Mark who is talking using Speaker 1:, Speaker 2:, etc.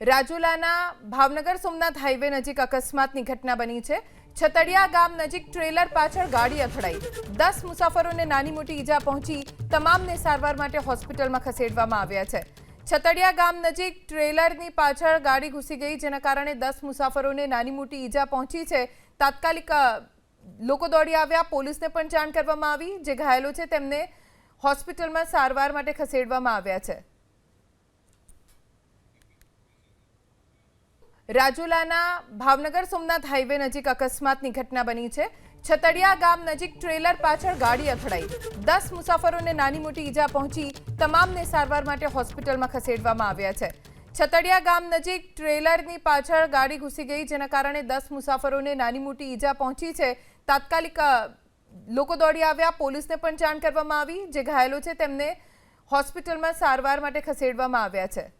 Speaker 1: રાજુલાના Bhavnagar Somnath highway નજીક અકસ્માતની ઘટના બની છે। છતડિયા ગામ નજીક ટ્રેલર પાછળ ગાડી અથડાઈ 10 મુસાફરોને નાની મોટી ઈજા પહોંચી તમામને સારવાર માટે હોસ્પિટલમાં ખસેડવામાં આવ્યા છે। છતડિયા ગામ નજીક ટ્રેલરની પાછળ ગાડી ઘૂસી ગઈ જેના કારણે 10 મુસાફરોને નાની મોટી ઈજા પહોંચી છે। તાત્કાલિક લોકો દોડી આવ્યા, પોલીસને પણ જાણ કરવામાં આવી। જે ઘાયલો છે તેમને હોસ્પિટલમાં સારવાર માટે ખસેડવામાં આવ્યા છે। રાજુલાના ભાવનગર સોમનાથ હાઈવે નજીક અકસ્માતની ઘટના બની છે। છતડિયા ગામ નજીક ટ્રેલર પાછળ ગાડી અથડાઈ 10 મુસાફરોને નાની મોટી ઈજા પહોંચી તમામને સારવાર માટે હોસ્પિટલમાં ખસેડવામાં આવ્યા છે। છતડિયા ગામ નજીક ટ્રેલરની પાછળ ગાડી ઘૂસી ગઈ જેના કારણે 10 મુસાફરોને નાની મોટી ઈજા પહોંચી છે। તાત્કાલિક લોકો દોડી આવ્યા, પોલીસને પણ જાણ કરવામાં આવી। જે ઘાયલો છે તેમને હોસ્પિટલમાં સારવાર માટે ખસેડવામાં આવ્યા છે।